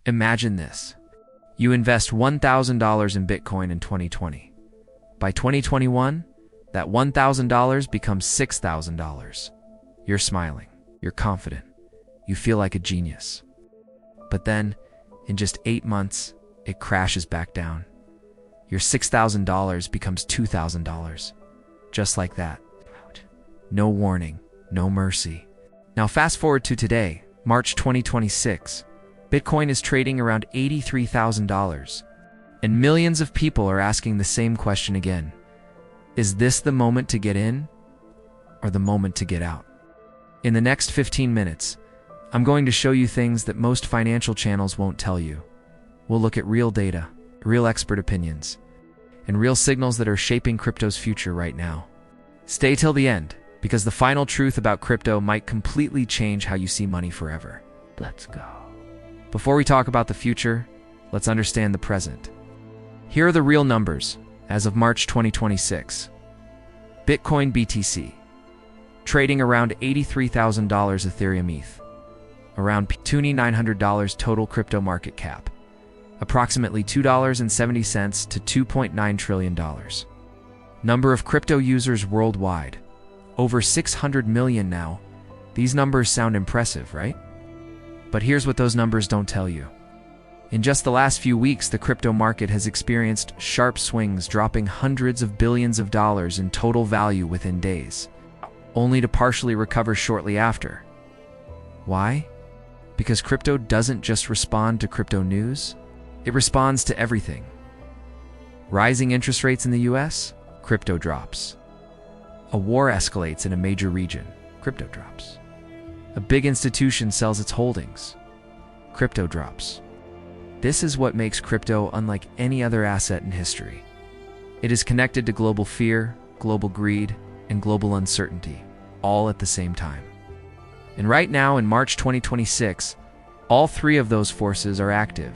Imagine this. You invest $1,000 in Bitcoin in 2020. By 2021, that $1,000 becomes $6,000. You're smiling. You're confident. You feel like a genius. But then, in just 8 months, it crashes back down. Your $6,000 becomes $2,000. Just like that. No warning, no mercy. Now fast forward to today, March 2026. Bitcoin is trading around $83,000. And millions of people are asking the same question again. Is this the moment to get in or the moment to get out? In the next 15 minutes, I'm going to show you things that most financial channels won't tell you. We'll look at real data, real expert opinions, and real signals that are shaping crypto's future right now. Stay till the end, because the final truth about crypto might completely change how you see money forever. Let's go. Before we talk about the future, let's understand the present. Here are the real numbers as of March 2026. Bitcoin BTC, trading around $83,000 Ethereum ETH, around $2,900 total crypto market cap, approximately $2.70 to $2.9 trillion. Number of crypto users worldwide, over 600 million now. These numbers sound impressive, right? But here's what those numbers don't tell you. In just the last few weeks, the crypto market has experienced sharp swings, dropping hundreds of billions of dollars in total value within days, only to partially recover shortly after. Why? Because crypto doesn't just respond to crypto news, it responds to everything. Rising interest rates in the US? Crypto drops. A war escalates in a major region? Crypto drops. A big institution sells its holdings? Crypto drops. This is what makes crypto unlike any other asset in history. It is connected to global fear, global greed, and global uncertainty, all at the same time. And right now, in March 2026, all three of those forces are active,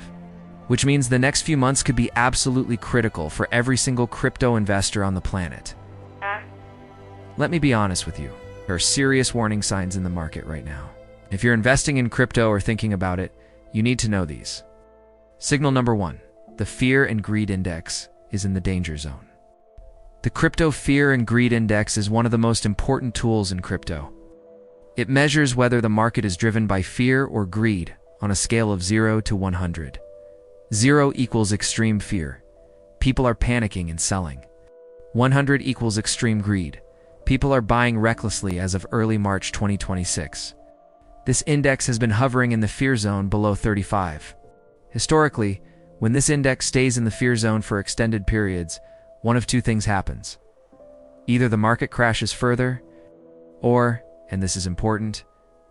which means the next few months could be absolutely critical for every single crypto investor on the planet. Let me be honest with you. There are serious warning signs in the market right now. If you're investing in crypto or thinking about it, you need to know these. Signal number 1, the Fear and Greed Index is in the danger zone. The Crypto Fear and Greed Index is one of the most important tools in crypto. It measures whether the market is driven by fear or greed on a scale of 0 to 100. 0 equals extreme fear. People are panicking and selling. 100 equals extreme greed. People are buying recklessly as of early March 2026. This index has been hovering in the fear zone below 35. Historically, when this index stays in the fear zone for extended periods, one of two things happens. Either the market crashes further, or, and this is important,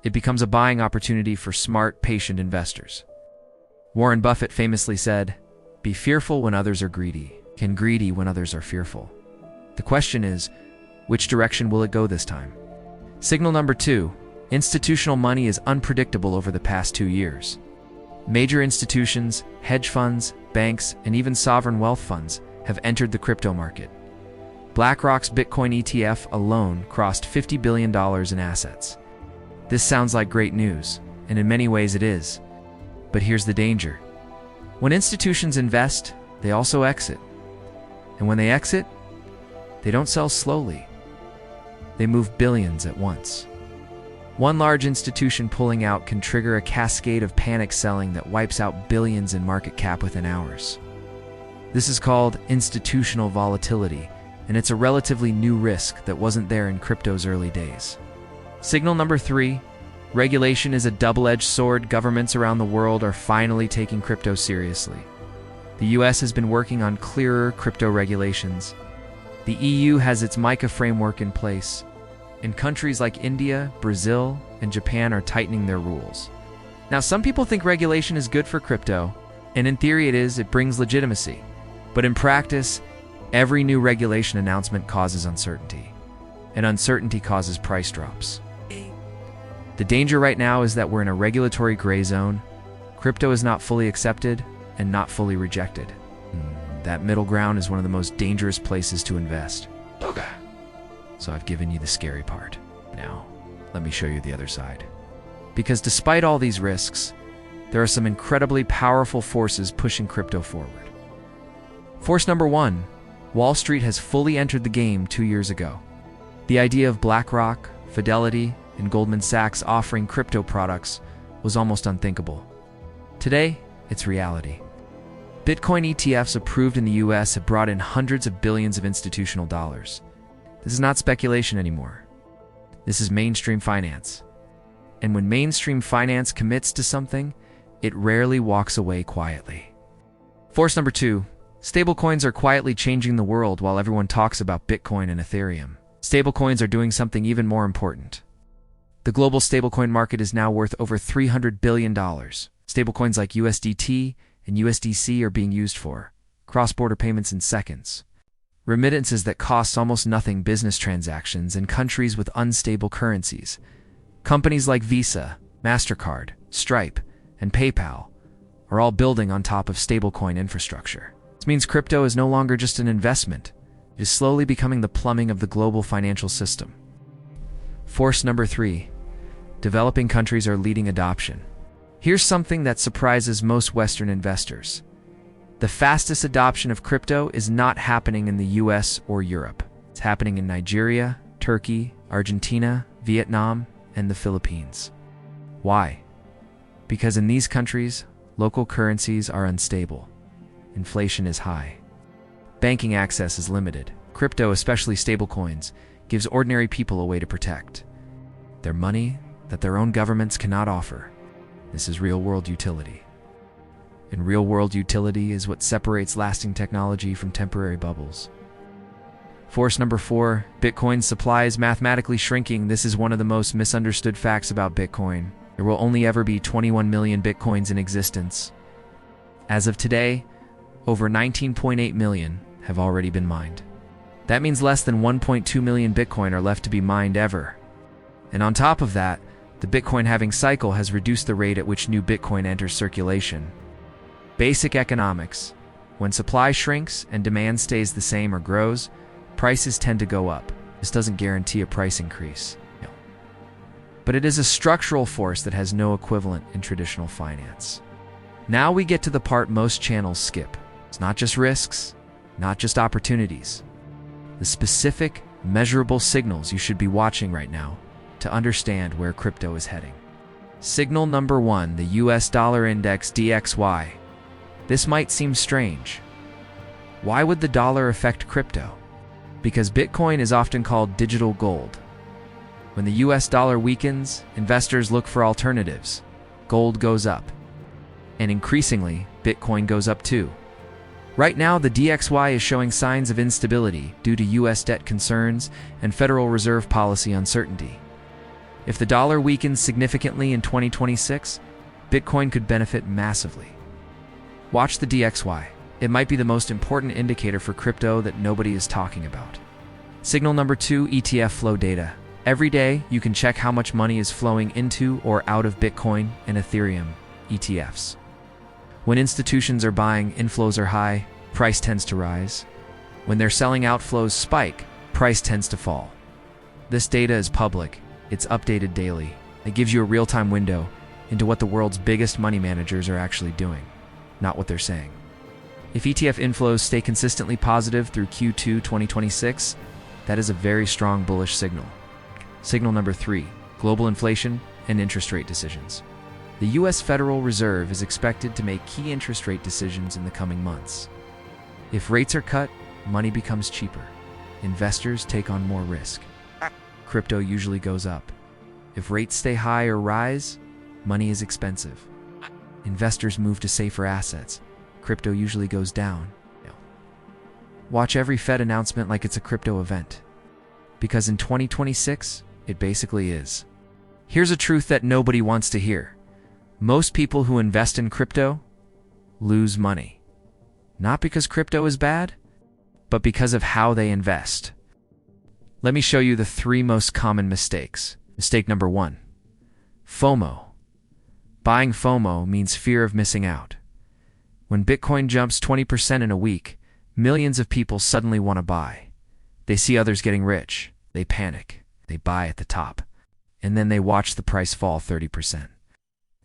it becomes a buying opportunity for smart, patient investors. Warren Buffett famously said, "Be fearful when others are greedy, and greedy when others are fearful." The question is, which direction will it go this time? Signal number 2, institutional money is unpredictable over the past 2 years. Major institutions, hedge funds, banks, and even sovereign wealth funds have entered the crypto market. BlackRock's Bitcoin ETF alone crossed $50 billion in assets. This sounds like great news, and in many ways it is. But here's the danger. When institutions invest, they also exit. And when they exit, they don't sell slowly. They move billions at once. One large institution pulling out can trigger a cascade of panic selling that wipes out billions in market cap within hours. This is called institutional volatility, and it's a relatively new risk that wasn't there in crypto's early days. Signal number 3, regulation is a double-edged sword. Governments around the world are finally taking crypto seriously. The US has been working on clearer crypto regulations. The EU has its MiCA framework in place, and countries like India, Brazil, and Japan are tightening their rules. Now, some people think regulation is good for crypto, and in theory it brings legitimacy. But in practice, every new regulation announcement causes uncertainty, and uncertainty causes price drops. The danger right now is that we're in a regulatory gray zone. Crypto is not fully accepted and not fully rejected. That middle ground is one of the most dangerous places to invest. Okay. So I've given you the scary part. Now, let me show you the other side. Because despite all these risks, there are some incredibly powerful forces pushing crypto forward. Force number 1, Wall Street has fully entered the game 2 years ago. The idea of BlackRock, Fidelity, and Goldman Sachs offering crypto products was almost unthinkable. Today, it's reality. Bitcoin ETFs approved in the US have brought in hundreds of billions of institutional dollars. This is not speculation anymore. This is mainstream finance. And when mainstream finance commits to something, it rarely walks away quietly. Force number 2, stablecoins are quietly changing the world while everyone talks about Bitcoin and Ethereum. Stablecoins are doing something even more important. The global stablecoin market is now worth over $300 billion. Stablecoins like USDT and USDC are being used for cross-border payments in seconds, remittances that cost almost nothing, business transactions in countries with unstable currencies. Companies like Visa, MasterCard, Stripe, and PayPal are all building on top of stablecoin infrastructure. This means crypto is no longer just an investment. It is slowly becoming the plumbing of the global financial system. Force number 3, developing countries are leading adoption. Here's something that surprises most Western investors. The fastest adoption of crypto is not happening in the US or Europe. It's happening in Nigeria, Turkey, Argentina, Vietnam, and the Philippines. Why? Because in these countries, local currencies are unstable. Inflation is high. Banking access is limited. Crypto, especially stablecoins, gives ordinary people a way to protect their money that their own governments cannot offer. This is real-world utility. And real-world utility is what separates lasting technology from temporary bubbles. Force number 4, Bitcoin's supply is mathematically shrinking. This is one of the most misunderstood facts about Bitcoin. There will only ever be 21 million Bitcoins in existence. As of today, over 19.8 million have already been mined. That means less than 1.2 million Bitcoin are left to be mined ever. And on top of that, the Bitcoin halving cycle has reduced the rate at which new Bitcoin enters circulation. Basic economics. When supply shrinks and demand stays the same or grows, prices tend to go up. This doesn't guarantee a price increase. No. But it is a structural force that has no equivalent in traditional finance. Now we get to the part most channels skip. It's not just risks, not just opportunities. The specific, measurable signals you should be watching right now to understand where crypto is heading. Signal number 1, the US dollar index DXY. This might seem strange. Why would the dollar affect crypto? Because Bitcoin is often called digital gold. When the US dollar weakens, investors look for alternatives. Gold goes up. And increasingly, Bitcoin goes up too. Right now, the DXY is showing signs of instability due to US debt concerns and Federal Reserve policy uncertainty. If the dollar weakens significantly in 2026, Bitcoin could benefit massively. Watch the DXY. It might be the most important indicator for crypto that nobody is talking about. Signal number 2, ETF flow data. Every day, you can check how much money is flowing into or out of Bitcoin and Ethereum ETFs. When institutions are buying, inflows are high, price tends to rise. When they're selling, outflows spike, price tends to fall. This data is public. It's updated daily. It gives you a real-time window into what the world's biggest money managers are actually doing, not what they're saying. If ETF inflows stay consistently positive through Q2 2026, that is a very strong bullish signal. Signal number 3, global inflation and interest rate decisions. The US Federal Reserve is expected to make key interest rate decisions in the coming months. If rates are cut, money becomes cheaper. Investors take on more risk. Crypto usually goes up. If rates stay high or rise, money is expensive. Investors move to safer assets. Crypto usually goes down. Watch every Fed announcement like it's a crypto event. Because in 2026, it basically is. Here's a truth that nobody wants to hear. Most people who invest in crypto lose money. Not because crypto is bad, but because of how they invest. Let me show you the 3 most common mistakes. Mistake number 1, FOMO. Buying FOMO means fear of missing out. When Bitcoin jumps 20% in a week, millions of people suddenly want to buy. They see others getting rich. They panic. They buy at the top. And then they watch the price fall 30%.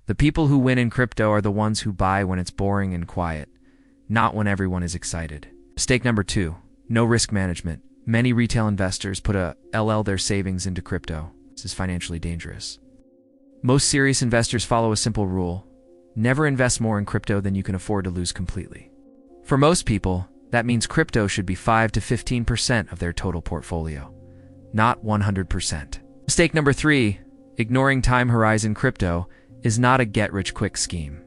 The people who win in crypto are the ones who buy when it's boring and quiet, not when everyone is excited. Mistake number 2, no risk management. Many retail investors put their savings into crypto. This is financially dangerous. Most serious investors follow a simple rule: never invest more in crypto than you can afford to lose completely. For most people, that means crypto should be 5 to 15% of their total portfolio, not 100%. Mistake number 3, ignoring time horizon. Crypto is not a get-rich-quick scheme.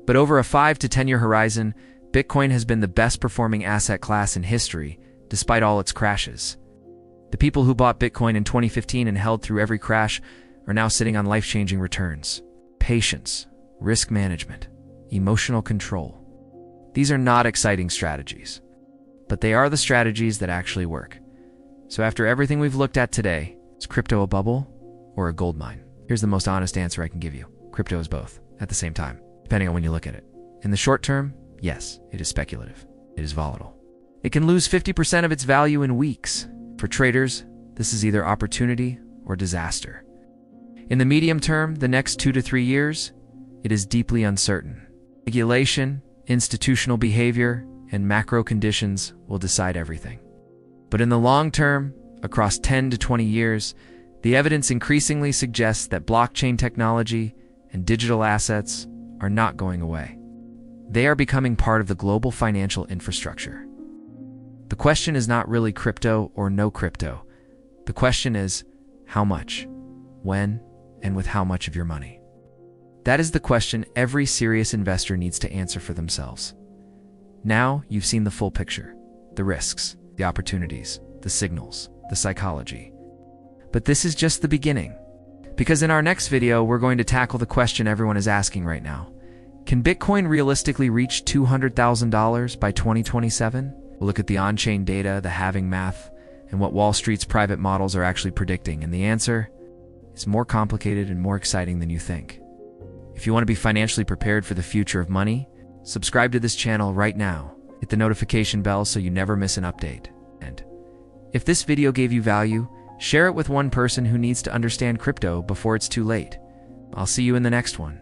But over a 5 to 10-year horizon, Bitcoin has been the best performing asset class in history, despite all its crashes. The people who bought Bitcoin in 2015 and held through every crash are now sitting on life-changing returns. Patience, risk management, emotional control. These are not exciting strategies, but they are the strategies that actually work. So after everything we've looked at today, is crypto a bubble or a gold mine? Here's the most honest answer I can give you. Crypto is both, at the same time, depending on when you look at it. In the short term, yes, it is speculative. It is volatile. It can lose 50% of its value in weeks. For traders, this is either opportunity or disaster. In the medium term, the next 2 to 3 years, it is deeply uncertain. Regulation, institutional behavior, and macro conditions will decide everything. But in the long term, across 10 to 20 years, the evidence increasingly suggests that blockchain technology and digital assets are not going away. They are becoming part of the global financial infrastructure. The question is not really crypto or no crypto. The question is, how much, when, and with how much of your money? That is the question every serious investor needs to answer for themselves. Now you've seen the full picture, the risks, the opportunities, the signals, the psychology. But this is just the beginning. Because in our next video, we're going to tackle the question everyone is asking right now. Can Bitcoin realistically reach $200,000 by 2027? We'll look at the on-chain data, the halving math, and what Wall Street's private models are actually predicting. And the answer is more complicated and more exciting than you think. If you want to be financially prepared for the future of money, subscribe to this channel right now. Hit the notification bell so you never miss an update. And if this video gave you value, share it with one person who needs to understand crypto before it's too late. I'll see you in the next one.